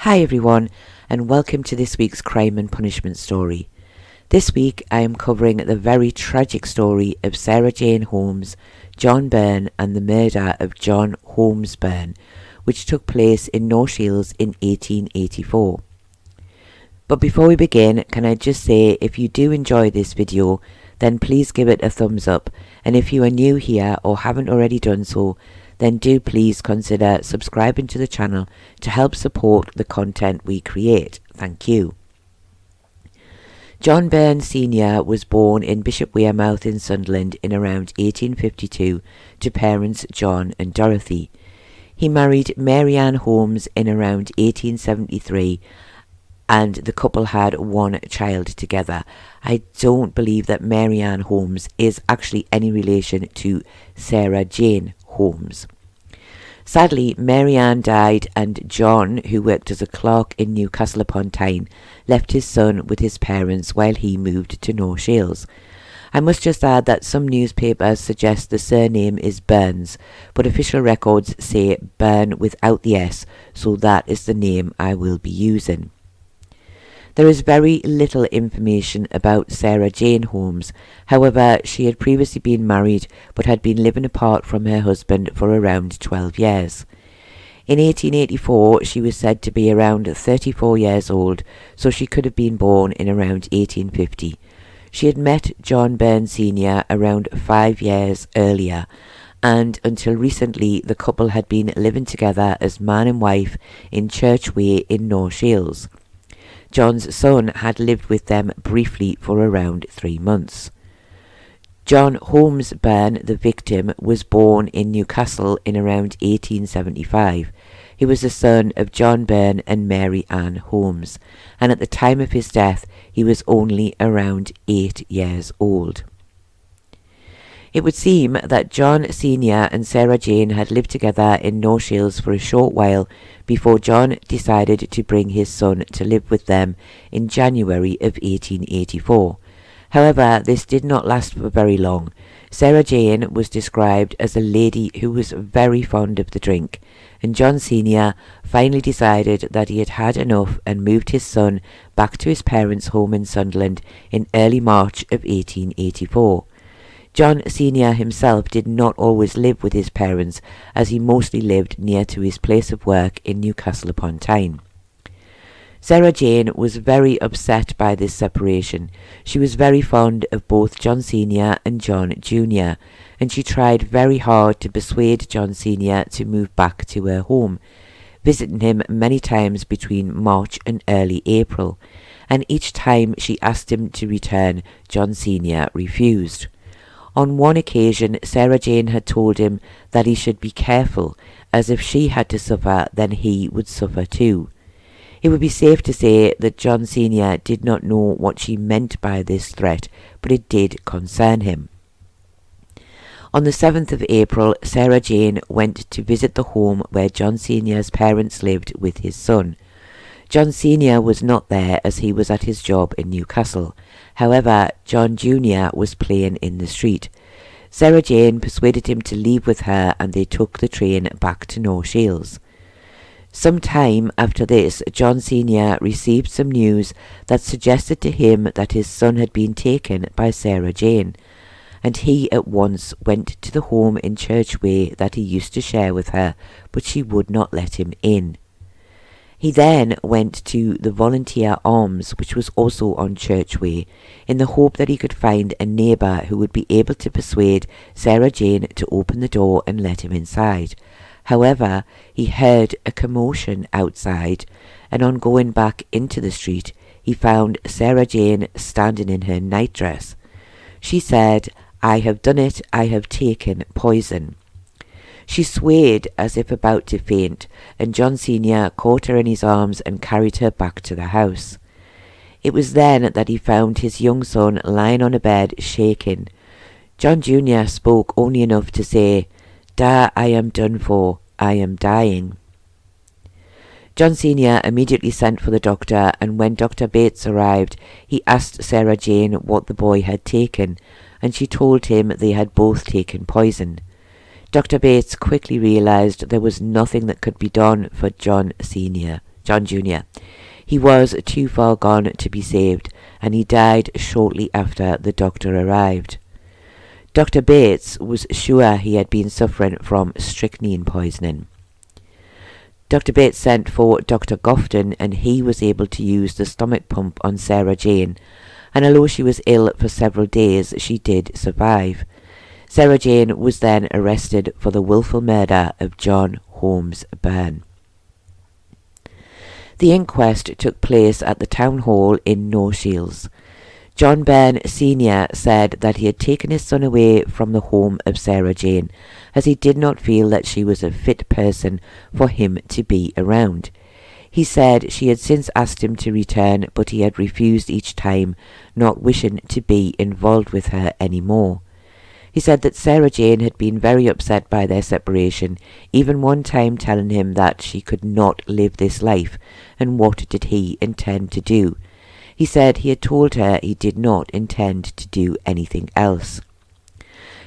Hi everyone, and welcome to this week's Crime and Punishment story. This week I am covering the very tragic story of Sarah Jane Holmes, John Burn and the murder of John Holmes Burn, which took place in North Shields in 1884. But before we begin, can I just say, if you do enjoy this video, then please give it a thumbs up, and if you are new here or haven't already done so, then do please consider subscribing to the channel to help support the content we create. Thank you. John Burn Sr. was born in Bishop Wearmouth in Sunderland in around 1852 to parents John and Dorothy. He married Mary Ann Holmes in around 1873 and the couple had one child together. I don't believe that Mary Ann Holmes is actually any relation to Sarah Jane Holmes. Sadly, Mary Ann died and John, who worked as a clerk in Newcastle upon Tyne, left his son with his parents while he moved to North Shields. I must just add that some newspapers suggest the surname is Burns, but official records say Burn without the S, so that is the name I will be using. There is very little information about Sarah Jane Holmes. However, she had previously been married but had been living apart from her husband for around 12 years. In 1884, she was said to be around 34 years old, so she could have been born in around 1850. She had met John Burn Sr. around 5 years earlier, and until recently the couple had been living together as man and wife in Church Way in North Shields. John's son had lived with them briefly for around 3 months. John Holmes Burn, the victim, was born in Newcastle in around 1875. He was the son of John Burn and Mary Ann Holmes, and at the time of his death he was only around 8 years old. It would seem that John Sr. and Sarah Jane had lived together in North Shields for a short while before John decided to bring his son to live with them in January of 1884. However, this did not last for very long. Sarah Jane was described as a lady who was very fond of the drink, and John Sr. finally decided that he had had enough and moved his son back to his parents' home in Sunderland in early March of 1884. John Sr. himself did not always live with his parents, as he mostly lived near to his place of work in Newcastle upon Tyne. Sarah Jane was very upset by this separation. She was very fond of both John Sr. and John Jr., and she tried very hard to persuade John Sr. to move back to her home, visiting him many times between March and early April, and each time she asked him to return, John Sr. refused. On one occasion, Sarah Jane had told him that he should be careful, as if she had to suffer, then he would suffer too. It would be safe to say that John Sr. did not know what she meant by this threat, but it did concern him. On the 7th of April, Sarah Jane went to visit the home where John Sr.'s parents lived with his son. John Sr. was not there as he was at his job in Newcastle. However, John Jr. was playing in the street. Sarah Jane persuaded him to leave with her and they took the train back to North Shields. Some time after this, John Sr. received some news that suggested to him that his son had been taken by Sarah Jane, and he at once went to the home in Church Way that he used to share with her, but she would not let him in. He then went to the Volunteer Arms, which was also on Church Way, in the hope that he could find a neighbour who would be able to persuade Sarah Jane to open the door and let him inside. However, he heard a commotion outside, and on going back into the street, he found Sarah Jane standing in her nightdress. She said, "I have done it, I have taken poison." She swayed as if about to faint, and John Sr. caught her in his arms and carried her back to the house. It was then that he found his young son lying on a bed, shaking. John Jr. spoke only enough to say, "Da, I am done for, I am dying." John Sr. immediately sent for the doctor, and when Dr. Bates arrived, he asked Sarah Jane what the boy had taken, and she told him they had both taken poison. Dr. Bates quickly realised there was nothing that could be done for John Sr. John Jr. He was too far gone to be saved, and he died shortly after the doctor arrived. Dr. Bates was sure he had been suffering from strychnine poisoning. Dr. Bates sent for Dr. Gofton, and he was able to use the stomach pump on Sarah Jane, and although she was ill for several days, she did survive. Sarah Jane was then arrested for the willful murder of John Holmes Burn. The inquest took place at the town hall in North Shields. John Burn Sr. said that he had taken his son away from the home of Sarah Jane, as he did not feel that she was a fit person for him to be around. He said she had since asked him to return, but he had refused each time, not wishing to be involved with her any more. He said that Sarah Jane had been very upset by their separation, even one time telling him that she could not live this life, and what did he intend to do. He said he had told her he did not intend to do anything else.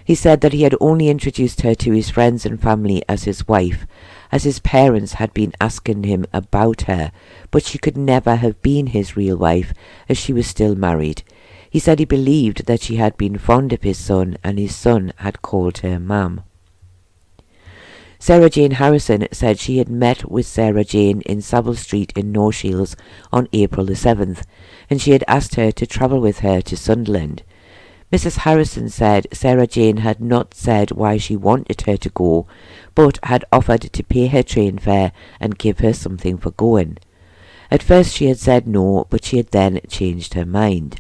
He said that he had only introduced her to his friends and family as his wife, as his parents had been asking him about her, but she could never have been his real wife, as she was still married. He said he believed that she had been fond of his son, and his son had called her Mam. Sarah Jane Harrison said she had met with Sarah Jane in Savile Street in North Shields on April the 7th, and she had asked her to travel with her to Sunderland. Mrs. Harrison said Sarah Jane had not said why she wanted her to go, but had offered to pay her train fare and give her something for going. At first she had said no, but she had then changed her mind.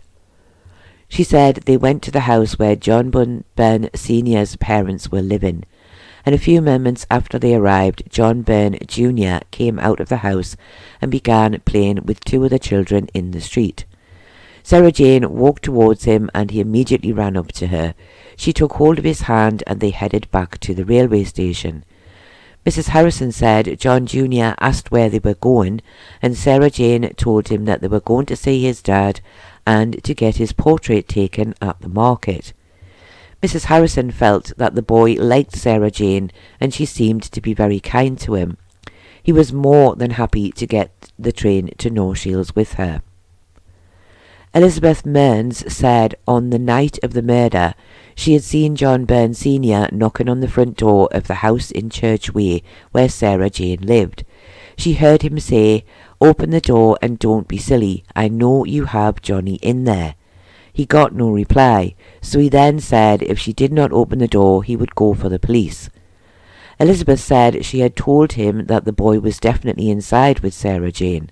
She said they went to the house where John Burn Sr.'s parents were living, and a few moments after they arrived, John Burn Jr. came out of the house and began playing with two other children in the street. Sarah Jane walked towards him, and he immediately ran up to her. She took hold of his hand, and they headed back to the railway station. Mrs. Harrison said John Jr. asked where they were going, and Sarah Jane told him that they were going to see his dad and to get his portrait taken at the market. Mrs. Harrison felt that the boy liked Sarah Jane, and she seemed to be very kind to him. He was more than happy to get the train to North Shields with her. Elizabeth Mearns said on the night of the murder she had seen John Burn Sr. knocking on the front door of the house in Church Way where Sarah Jane lived. She heard him say, "Open the door and don't be silly. I know you have Johnny in there." He got no reply, so he then said if she did not open the door he would go for the police. Elizabeth said she had told him that the boy was definitely inside with Sarah Jane.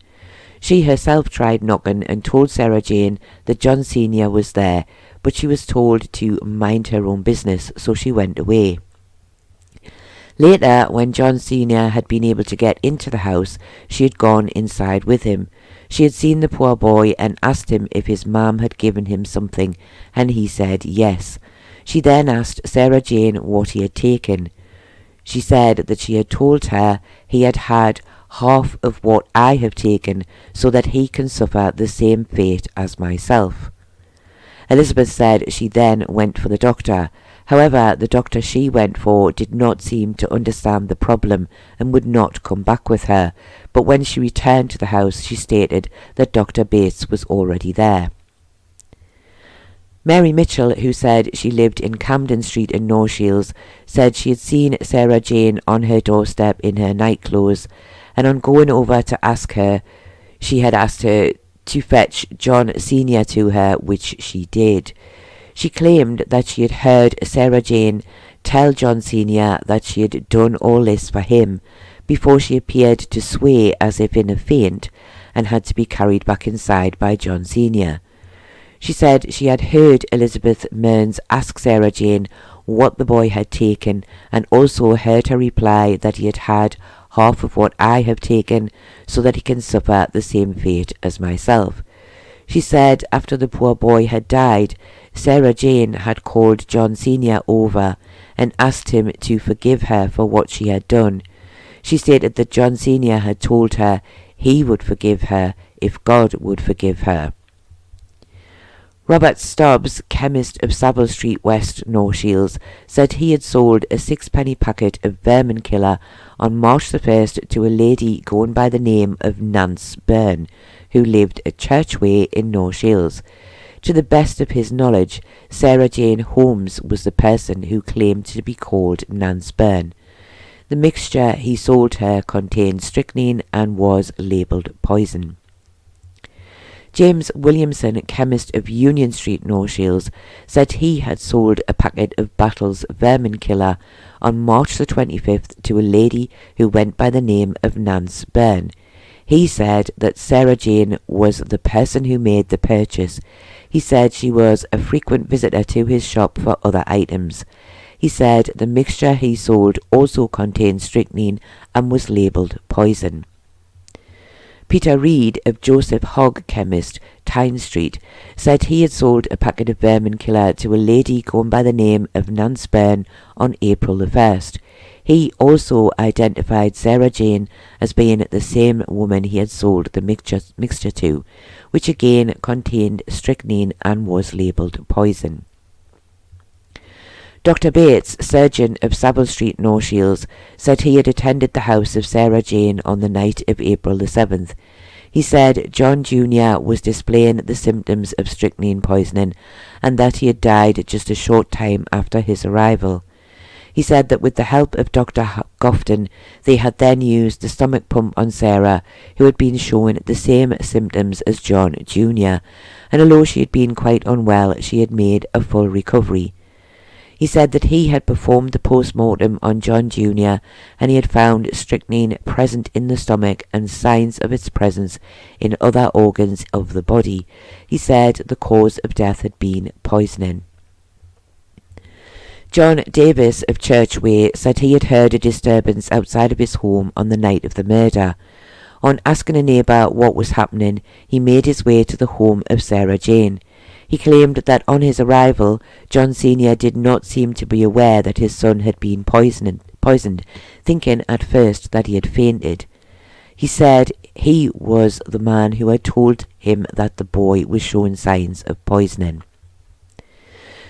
She herself tried knocking and told Sarah Jane that John Sr. was there, but she was told to mind her own business, so she went away. Later, when John Sr. had been able to get into the house, she had gone inside with him. She had seen the poor boy and asked him if his mum had given him something, and he said yes. She then asked Sarah Jane what he had taken. She said that she had told her he had had half of what I have taken, so that he can suffer the same fate as myself. Elizabeth said she then went for the doctor. However, the doctor she went for did not seem to understand the problem and would not come back with her, but when she returned to the house she stated that Dr. Bates was already there. Mary Mitchell, who said she lived in Camden Street in North Shields, said she had seen Sarah Jane on her doorstep in her nightclothes, and on going over to ask her, she had asked her to fetch John Sr. to her, which she did. She claimed that she had heard Sarah Jane tell John Sr. that she had done all this for him, before she appeared to sway as if in a faint, and had to be carried back inside by John Sr. She said she had heard Elizabeth Mearns ask Sarah Jane what the boy had taken, and also heard her reply that he had had half of what I have taken, so that he can suffer the same fate as myself. She said after the poor boy had died, Sarah Jane had called John Sr. over and asked him to forgive her for what she had done. She stated that John Sr. had told her he would forgive her if God would forgive her. Robert Stubbs, chemist of Savile Street, West, North Shields, said he had sold a sixpenny packet of vermin killer on March the 1st to a lady going by the name of Nance Burn, who lived at Churchway in North Shields. To the best of his knowledge, Sarah Jane Holmes was the person who claimed to be called Nance Burn. The mixture he sold her contained strychnine and was labelled poison. James Williamson, chemist of Union Street, North Shields, said he had sold a packet of Battle's vermin killer on March the 25th to a lady who went by the name of Nance Burn. He said that Sarah Jane was the person who made the purchase. He said she was a frequent visitor to his shop for other items. He said the mixture he sold also contained strychnine and was labelled poison. Peter Reed of Joseph Hogg Chemist, Tyne Street, said he had sold a packet of vermin killer to a lady going by the name of Nance Burn on April the 1st. He also identified Sarah Jane as being the same woman he had sold the mixture to, which again contained strychnine and was labelled poison. Dr. Bates, surgeon of Savile Street, North Shields, said he had attended the house of Sarah Jane on the night of April the 7th. He said John Jr. was displaying the symptoms of strychnine poisoning and that he had died just a short time after his arrival. He said that with the help of Dr. Gofton, they had then used the stomach pump on Sarah, who had been showing the same symptoms as John Jr., and although she had been quite unwell, she had made a full recovery. He said that he had performed the post-mortem on John Jr. and he had found strychnine present in the stomach and signs of its presence in other organs of the body. He said the cause of death had been poisoning. John Davis of Churchway said he had heard a disturbance outside of his home on the night of the murder. On asking a neighbour what was happening, he made his way to the home of Sarah Jane. He claimed that on his arrival, John Sr. did not seem to be aware that his son had been poisoned, thinking at first that he had fainted. He said he was the man who had told him that the boy was showing signs of poisoning.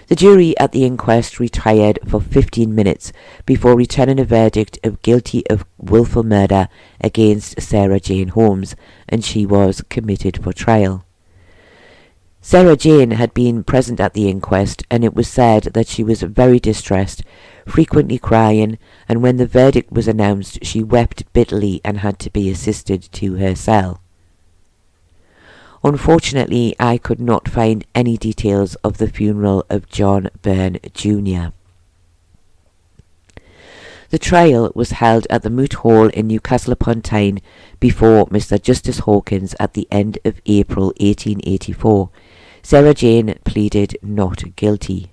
The jury at the inquest retired for 15 minutes before returning a verdict of guilty of wilful murder against Sarah Jane Holmes, and she was committed for trial. Sarah Jane had been present at the inquest, and it was said that she was very distressed, frequently crying, and when the verdict was announced she wept bitterly and had to be assisted to her cell. Unfortunately, I could not find any details of the funeral of John Burn Jr. The trial was held at the Moot Hall in Newcastle upon Tyne before Mr. Justice Hawkins at the end of April 1884. Sarah Jane pleaded not guilty.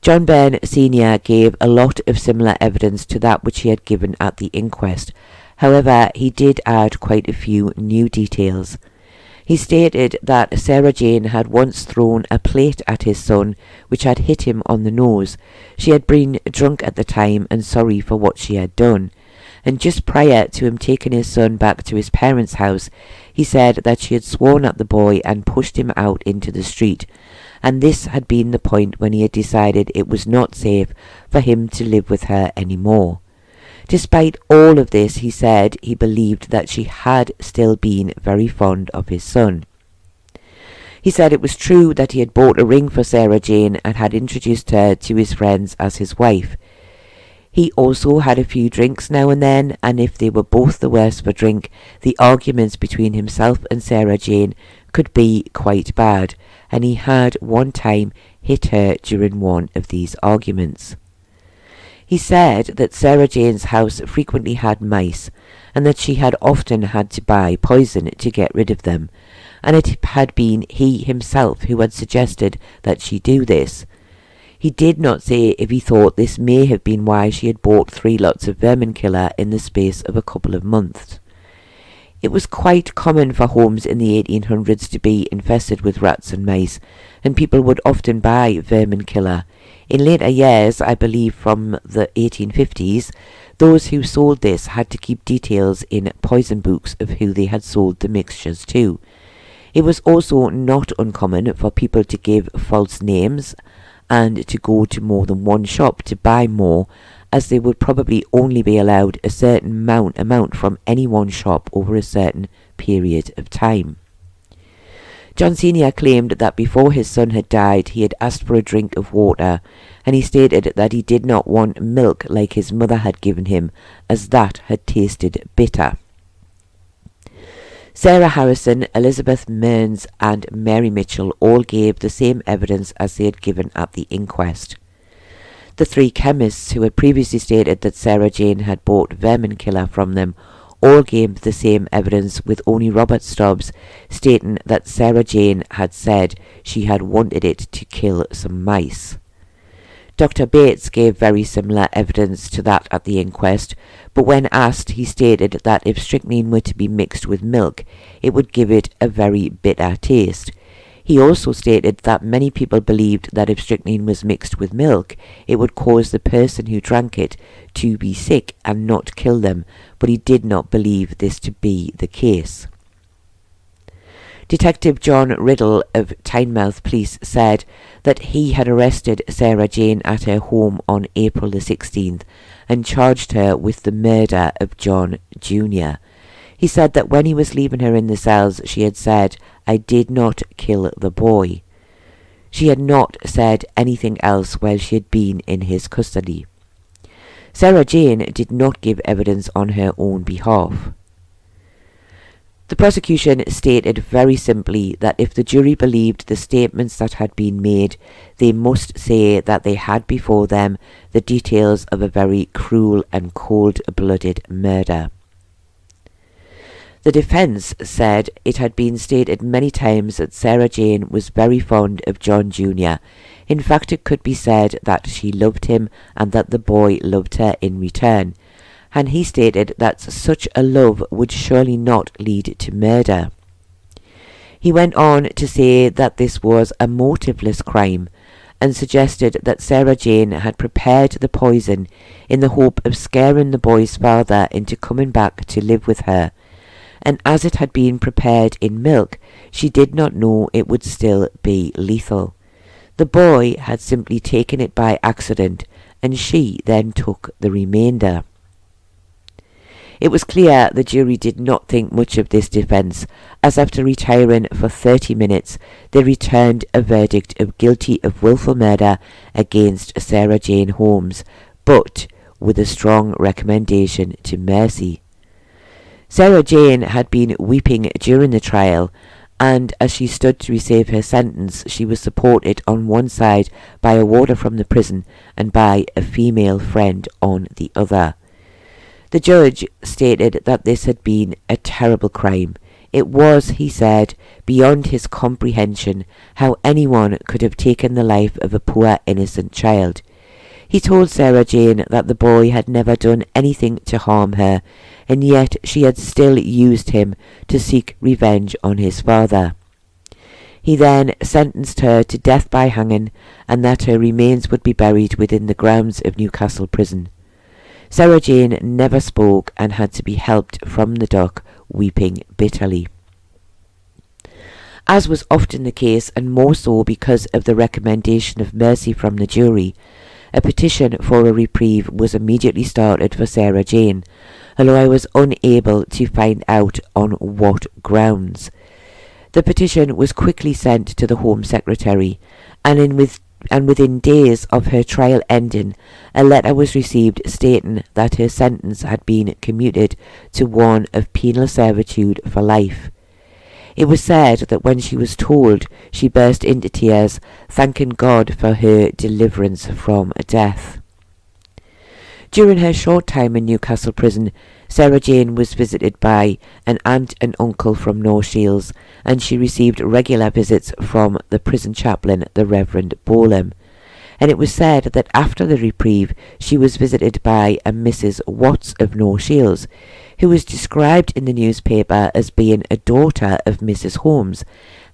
John Burn Sr. gave a lot of similar evidence to that which he had given at the inquest. However, he did add quite a few new details. He stated that Sarah Jane had once thrown a plate at his son, which had hit him on the nose. She had been drunk at the time and sorry for what she had done. And just prior to him taking his son back to his parents' house, he said that she had sworn at the boy and pushed him out into the street. And this had been the point when he had decided it was not safe for him to live with her anymore. Despite all of this, he said he believed that she had still been very fond of his son. He said it was true that he had bought a ring for Sarah Jane and had introduced her to his friends as his wife. He also had a few drinks now and then, and if they were both the worse for drink, the arguments between himself and Sarah Jane could be quite bad, and he had one time hit her during one of these arguments. He said that Sarah Jane's house frequently had mice, and that she had often had to buy poison to get rid of them, and it had been he himself who had suggested that she do this. He did not say if he thought this may have been why she had bought 3 lots of vermin killer in the space of a couple of months. It was quite common for homes in the 1800s to be infested with rats and mice, and people would often buy vermin killer. In later years, I believe from the 1850s, those who sold this had to keep details in poison books of who they had sold the mixtures to. It was also not uncommon for people to give false names and to go to more than one shop to buy more, as they would probably only be allowed a certain amount from any one shop over a certain period of time. John Sr. claimed that before his son had died, he had asked for a drink of water, and he stated that he did not want milk like his mother had given him, as that had tasted bitter. Sarah Harrison, Elizabeth Mearns and Mary Mitchell all gave the same evidence as they had given at the inquest. The three chemists who had previously stated that Sarah Jane had bought vermin killer from them all gave the same evidence, with only Robert Stubbs stating that Sarah Jane had said she had wanted it to kill some mice. Dr. Bates gave very similar evidence to that at the inquest, but when asked he stated that if strychnine were to be mixed with milk, it would give it a very bitter taste. He also stated that many people believed that if strychnine was mixed with milk, it would cause the person who drank it to be sick and not kill them, but he did not believe this to be the case. Detective John Riddle of Tynemouth Police said that he had arrested Sarah Jane at her home on April the 16th and charged her with the murder of John Jr. He said that when he was leaving her in the cells, she had said, "I did not kill the boy." She had not said anything else while she had been in his custody. Sarah Jane did not give evidence on her own behalf. The prosecution stated very simply that if the jury believed the statements that had been made, they must say that they had before them the details of a very cruel and cold-blooded murder. The defence said it had been stated many times that Sarah Jane was very fond of John Jr. In fact, it could be said that she loved him and that the boy loved her in return, and he stated that such a love would surely not lead to murder. He went on to say that this was a motiveless crime, and suggested that Sarah Jane had prepared the poison in the hope of scaring the boy's father into coming back to live with her, and as it had been prepared in milk, she did not know it would still be lethal. The boy had simply taken it by accident, and she then took the remainder. It was clear the jury did not think much of this defence, as after retiring for 30 minutes, they returned a verdict of guilty of wilful murder against Sarah Jane Holmes, but with a strong recommendation to mercy. Sarah Jane had been weeping during the trial, and as she stood to receive her sentence, she was supported on one side by a warder from the prison and by a female friend on the other. The judge stated that this had been a terrible crime. It was, he said, beyond his comprehension how anyone could have taken the life of a poor innocent child. He told Sarah Jane that the boy had never done anything to harm her, and yet she had still used him to seek revenge on his father. He then sentenced her to death by hanging, and that her remains would be buried within the grounds of Newcastle Prison. Sarah Jane never spoke and had to be helped from the dock, weeping bitterly. As was often the case, and more so because of the recommendation of mercy from the jury, a petition for a reprieve was immediately started for Sarah Jane, although I was unable to find out on what grounds. The petition was quickly sent to the Home Secretary, and within days of her trial ending, a letter was received stating that her sentence had been commuted to one of penal servitude for life. It was said that when she was told, she burst into tears, thanking God for her deliverance from death. During her short time in Newcastle Prison, Sarah Jane was visited by an aunt and uncle from North Shields, and she received regular visits from the prison chaplain, the Reverend Bolam. And it was said that after the reprieve, she was visited by a Mrs. Watts of North Shields, who was described in the newspaper as being a daughter of Mrs. Holmes.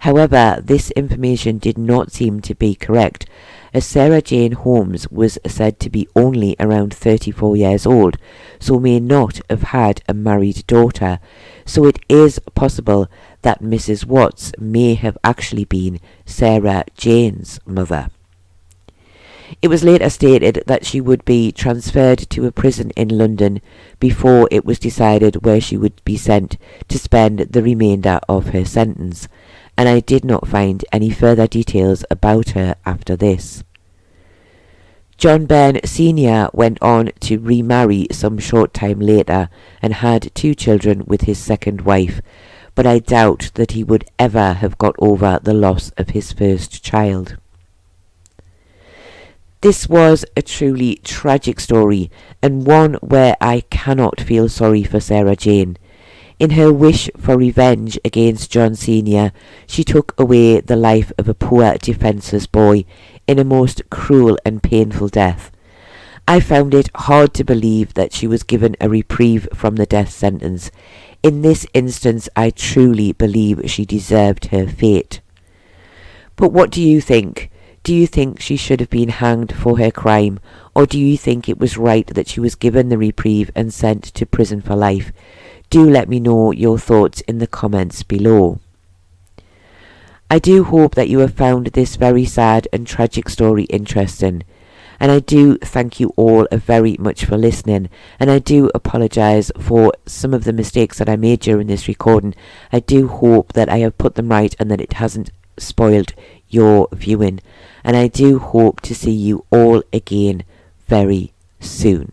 However, this information did not seem to be correct, as Sarah Jane Holmes was said to be only around 34 years old, so may not have had a married daughter. So it is possible that Mrs. Watts may have actually been Sarah Jane's mother. It was later stated that she would be transferred to a prison in London before it was decided where she would be sent to spend the remainder of her sentence, and I did not find any further details about her after this. John Burn Sr. went on to remarry some short time later and had 2 children with his second wife, but I doubt that he would ever have got over the loss of his first child. This was a truly tragic story, and one where I cannot feel sorry for Sarah Jane. In her wish for revenge against John Sr., she took away the life of a poor defenceless boy in a most cruel and painful death. I found it hard to believe that she was given a reprieve from the death sentence. In this instance, I truly believe she deserved her fate. But what do you think? Do you think she should have been hanged for her crime, or do you think it was right that she was given the reprieve and sent to prison for life? Do let me know your thoughts in the comments below. I do hope that you have found this very sad and tragic story interesting, and I do thank you all very much for listening, and I do apologise for some of the mistakes that I made during this recording. I do hope that I have put them right and that it hasn't spoiled your viewing, and I do hope to see you all again very soon.